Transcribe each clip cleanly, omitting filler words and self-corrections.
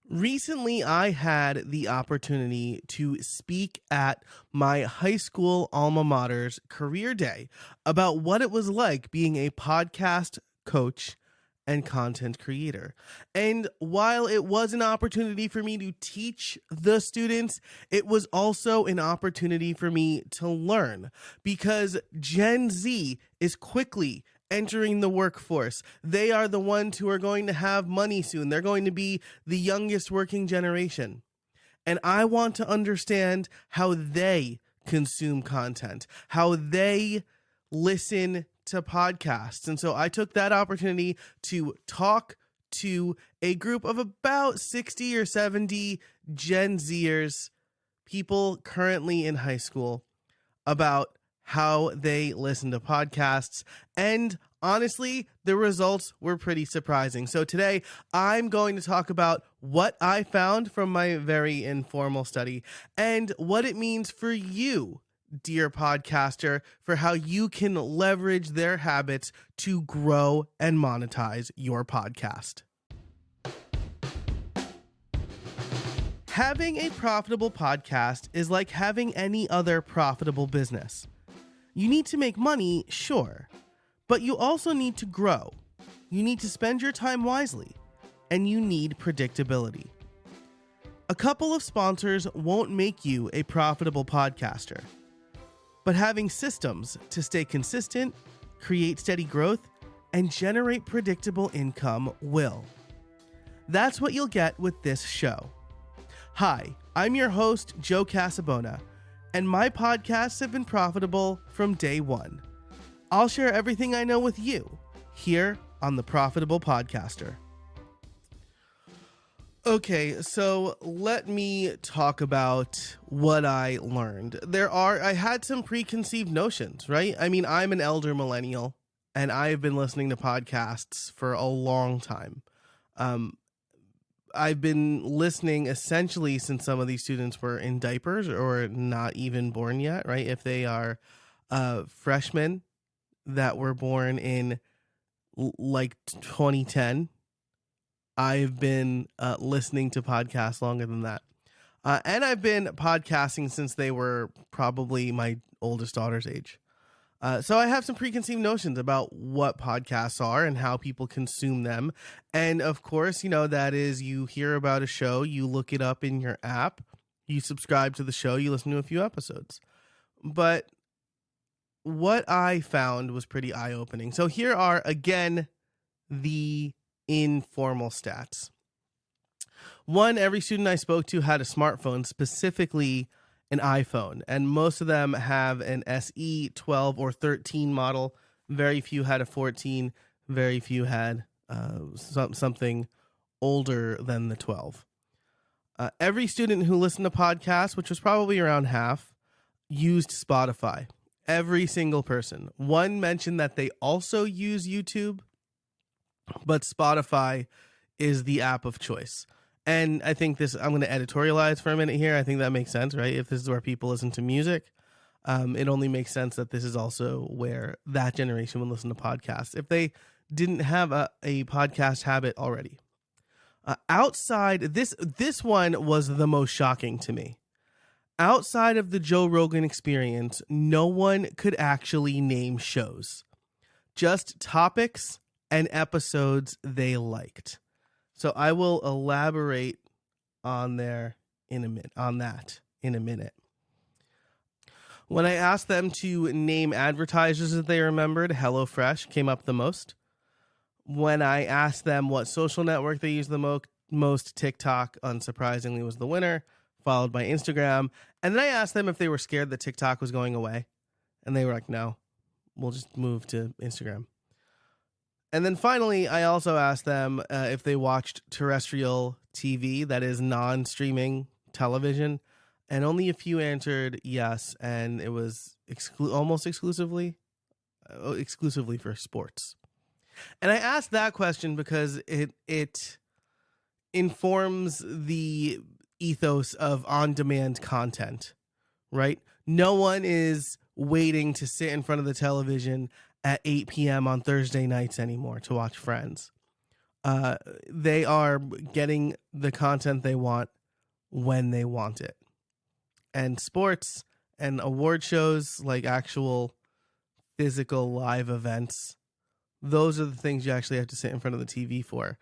Recently, I had the opportunity to speak at my high school alma mater's career day about what it was like being a podcast coach and content creator. And while it was an opportunity for me to teach the students, it was also an opportunity for me to learn because Gen Z is quickly entering the workforce. They are the ones who are going to have money soon. They're going to be the youngest working generation. And I want to understand how they consume content, how they listen to podcasts. And so I took that opportunity to talk to a group of about 60 or 70 Gen Zers, people currently in high school, about how they listen to podcasts. And honestly, the results were pretty surprising. So today, I'm going to talk about what I found from my very informal study and what it means for you, dear podcaster, for how you can leverage their habits to grow and monetize your podcast. Having a profitable podcast is like having any other profitable business. You need to make money, sure, but you also need to grow. You need to spend your time wisely, and you need predictability. A couple of sponsors won't make you a profitable podcaster, but having systems to stay consistent, create steady growth, and generate predictable income will. That's what you'll get with this show. Hi, I'm your host, Joe Casabona, and my podcasts have been profitable from day one. I'll share everything I know with you here on The Profitable Podcaster. Okay, so let me talk about what I learned. I had some preconceived notions, right? I mean, I'm an elder millennial, and I've been listening to podcasts for a long time. I've been listening essentially since some of these students were in diapers or not even born yet, right? If they are freshmen that were born in like 2010, I've been listening to podcasts longer than that. And I've been podcasting since they were probably my oldest daughter's age. So I have some preconceived notions about what podcasts are and how people consume them. And of course, that is you hear about a show, you look it up in your app, you subscribe to the show, you listen to a few episodes. But what I found was pretty eye-opening. So here are, again, the informal stats. One, every student I spoke to had a smartphone, specifically an iPhone, and most of them have an SE, 12, or 13 model. Very few had a 14. Very few had something older than the 12. Every student who listened to podcasts, which was probably around half, used Spotify. Every single person. One mentioned that they also use YouTube, but Spotify is the app of choice. And I think I'm going to editorialize for a minute here. I think that makes sense, right? If this is where people listen to music, it only makes sense that this is also where that generation would listen to podcasts if they didn't have a podcast habit already. Outside, this one was the most shocking to me. Outside of the Joe Rogan Experience, no one could actually name shows, just topics and episodes they liked. So I will elaborate on that in a minute. When I asked them to name advertisers that they remembered, HelloFresh came up the most. When I asked them what social network they used the most, TikTok, unsurprisingly, was the winner, followed by Instagram. And then I asked them if they were scared that TikTok was going away. And they were like, no, we'll just move to Instagram. And then finally, I also asked them if they watched terrestrial TV, that is non-streaming television, and only a few answered yes, and it was almost exclusively for sports. And I asked that question because it informs the ethos of on-demand content, right? No one is waiting to sit in front of the television at 8 p.m. on Thursday nights anymore to watch Friends. Uh, they are getting the content they want when they want it. And sports and award shows, like actual physical live events, those are the things you actually have to sit in front of the TV for.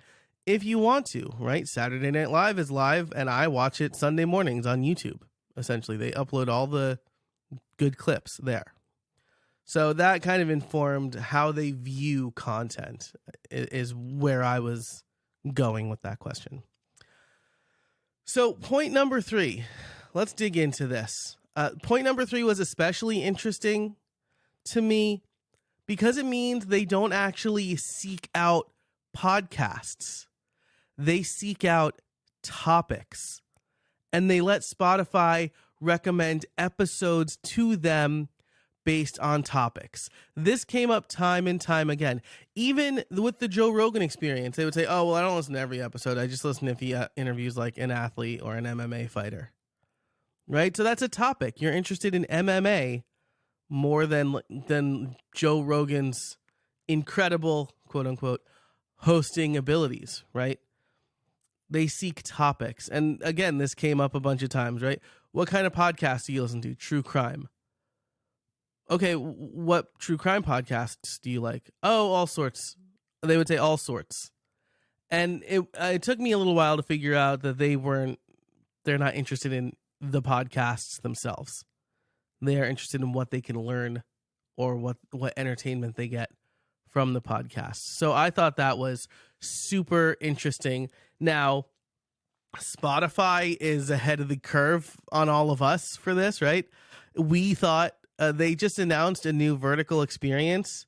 If you want to, right? Saturday Night Live is live, and I watch it Sunday mornings on YouTube. Essentially, they upload all the good clips there. So that kind of informed how they view content, is where I was going with that question. So point number 3, let's dig into this. Point number 3 was especially interesting to me because it means they don't actually seek out podcasts. They seek out topics, and they let Spotify recommend episodes to them based on topics. This came up time and time again. Even with the Joe Rogan experience, they would say, oh, well, I don't listen to every episode. I just listen if he interviews like an athlete or an MMA fighter. Right? So that's a topic. You're interested in MMA more than Joe Rogan's incredible, quote unquote, hosting abilities, right? They seek topics. And again, this came up a bunch of times, right? What kind of podcasts do you listen to? True crime. Okay, what true crime podcasts do you like? Oh, all sorts. They would say all sorts. And it took me a little while to figure out that they're not interested in the podcasts themselves. They are interested in what they can learn or what entertainment they get from the podcast. So I thought that was super interesting. Now, Spotify is ahead of the curve on all of us for this, right? We thought they just announced a new vertical experience,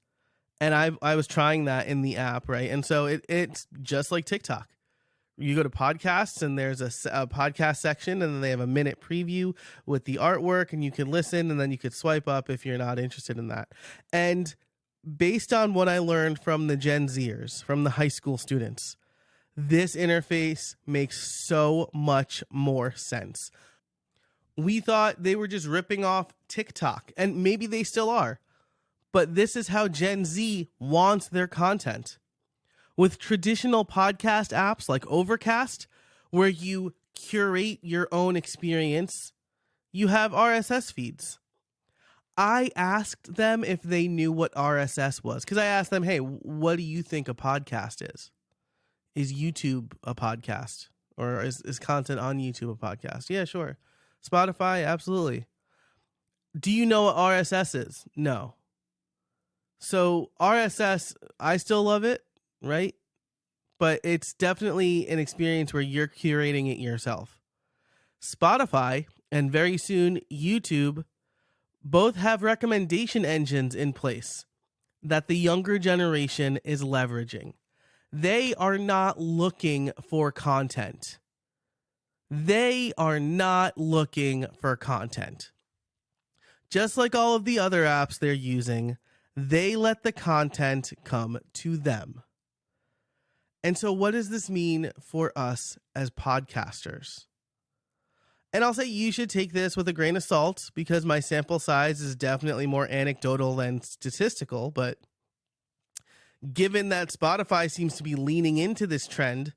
and I was trying that in the app, right? And so it's just like TikTok. You go to podcasts, and there's a podcast section, and then they have a minute preview with the artwork, and you can listen, and then you could swipe up if you're not interested in that. And based on what I learned from the Gen Zers, from the high school students, this interface makes so much more sense. We thought they were just ripping off TikTok, and maybe they still are. But this is how Gen Z wants their content. With traditional podcast apps like Overcast, where you curate your own experience, you have RSS feeds. I asked them if they knew what RSS was, because I asked them, hey, what do you think a podcast is? Is YouTube a podcast? Or is content on YouTube a podcast? Yeah, sure. Spotify, absolutely. Do you know what RSS is? No. So RSS, I still love it, right? But it's definitely an experience where you're curating it yourself. Spotify and very soon YouTube both have recommendation engines in place that the younger generation is leveraging. They are not looking for content. They are not looking for content. Just like all of the other apps they're using, they let the content come to them. And so what does this mean for us as podcasters? And I'll say you should take this with a grain of salt because my sample size is definitely more anecdotal than statistical. But given that Spotify seems to be leaning into this trend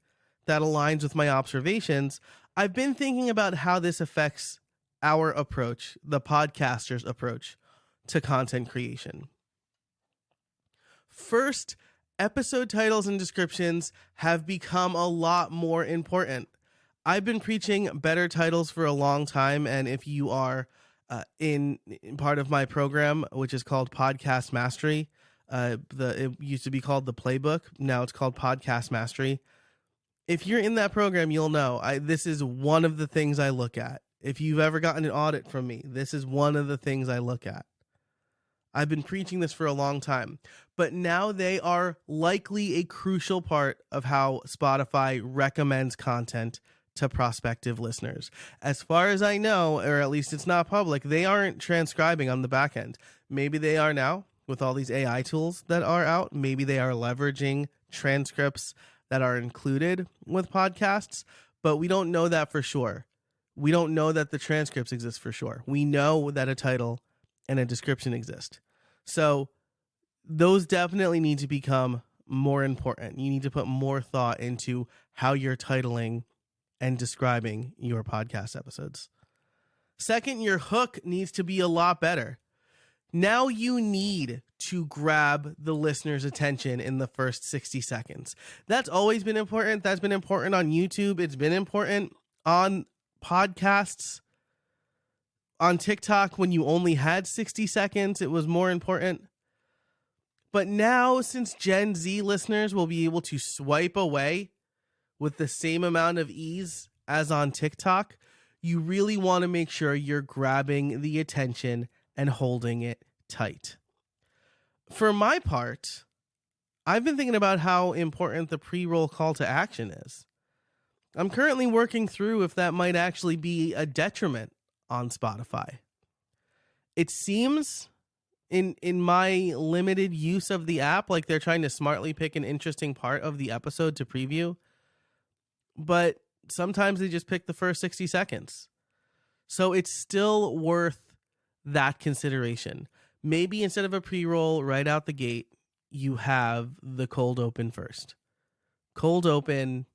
that aligns with my observations, I've been thinking about how this affects our approach, the podcaster's approach to content creation. First, episode titles and descriptions have become a lot more important. I've been preaching better titles for a long time, and if you are in part of my program, which is called Podcast Mastery, it used to be called The Playbook, now it's called Podcast Mastery. If you're in that program, you'll know this is one of the things I look at. If you've ever gotten an audit from me, this is one of the things I look at. I've been preaching this for a long time, but now they are likely a crucial part of how Spotify recommends content to prospective listeners. As far as I know, or at least it's not public, they aren't transcribing on the back end. Maybe they are now with all these AI tools that are out. Maybe they are leveraging transcripts that are included with podcasts, but we don't know that for sure. We don't know that the transcripts exist for sure. We know that a title and a description exist. So those definitely need to become more important. You need to put more thought into how you're titling and describing your podcast episodes. Second, your hook needs to be a lot better. Now you need to grab the listener's attention in the first 60 seconds. That's always been important. That's been important on YouTube. It's been important on podcasts. On TikTok, when you only had 60 seconds, it was more important. But now, since Gen Z listeners will be able to swipe away with the same amount of ease as on TikTok, you really want to make sure you're grabbing the attention and holding it tight. For my part, I've been thinking about how important the pre-roll call to action is. I'm currently working through if that might actually be a detriment on Spotify. It seems in my limited use of the app like they're trying to smartly pick an interesting part of the episode to preview, but sometimes they just pick the first 60 seconds. So it's still worth that consideration. Maybe instead of a pre-roll right out the gate, you have the cold open first. Cold open,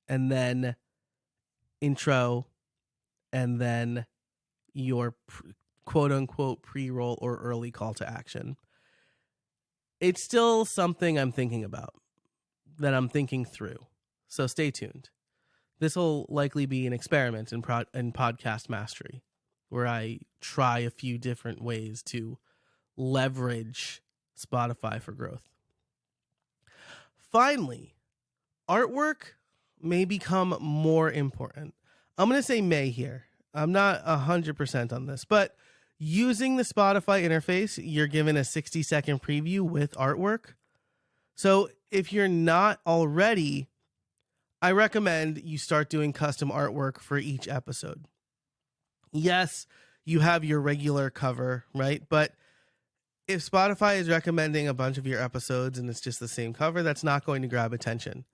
and then intro, and then your quote-unquote pre-roll or early call to action. It's still something I'm thinking about, that I'm thinking through. So stay tuned. This will likely be an experiment in podcast mastery, where I try a few different ways to leverage Spotify for growth. Finally, artwork may become more important. I'm going to say may here. I'm not 100% on this, but using the Spotify interface, you're given a 60-second preview with artwork. So if you're not already, I recommend you start doing custom artwork for each episode. Yes, you have your regular cover, right? But if Spotify is recommending a bunch of your episodes and it's just the same cover, that's not going to grab attention.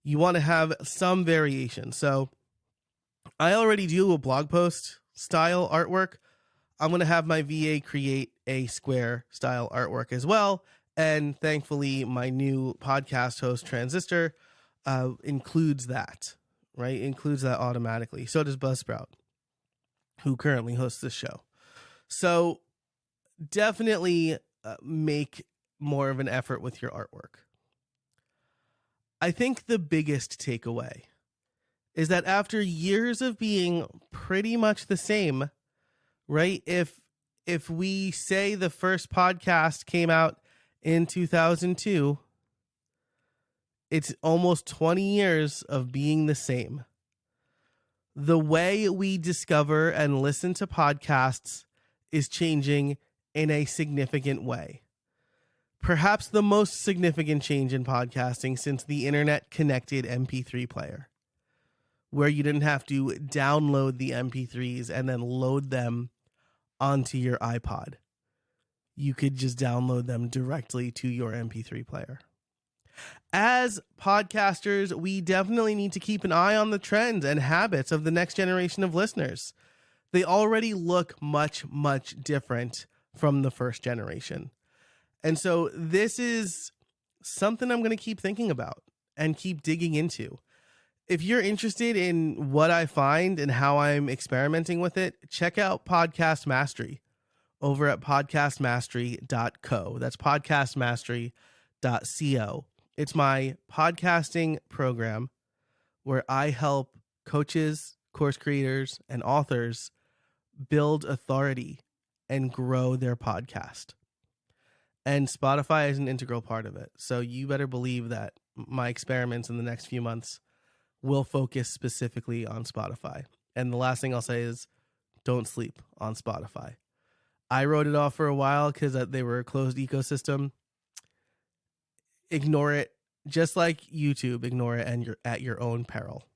You want to have some variation. So I already do a blog post style artwork. I'm going to have my VA create a square style artwork as well. And thankfully, my new podcast host, Transistor, includes that, right? Includes that automatically. So does Buzzsprout, who currently hosts this show. So definitely make more of an effort with your artwork. I think the biggest takeaway is that after years of being pretty much the same, right? If we say the first podcast came out in 2002, it's almost 20 years of being the same. The way we discover and listen to podcasts is changing in a significant way. Perhaps the most significant change in podcasting since the internet connected MP3 player, where you didn't have to download the MP3s and then load them onto your iPod. You could just download them directly to your MP3 player. As podcasters, we definitely need to keep an eye on the trends and habits of the next generation of listeners. They already look much, much different from the first generation. And so this is something I'm going to keep thinking about and keep digging into. If you're interested in what I find and how I'm experimenting with it, check out Podcast Mastery over at podcastmastery.co. That's podcastmastery.co. It's my podcasting program where I help coaches, course creators, and authors build authority and grow their podcast. And Spotify is an integral part of it. So you better believe that my experiments in the next few months will focus specifically on Spotify. And the last thing I'll say is don't sleep on Spotify. I wrote it off for a while because they were a closed ecosystem. Ignore it. Just like YouTube, ignore it and you're at your own peril.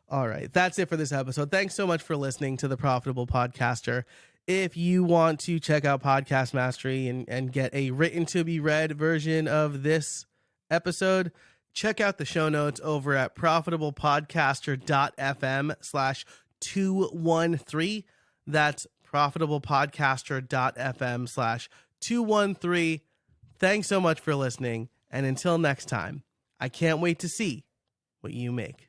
All right, that's it for this episode. Thanks so much for listening to The Profitable Podcaster. If you want to check out Podcast Mastery and get a written to be read version of this episode, check out the show notes over at profitablepodcaster.fm/213. That's profitablepodcaster.fm/213. Thanks so much for listening, And until next time, I can't wait to see what you make.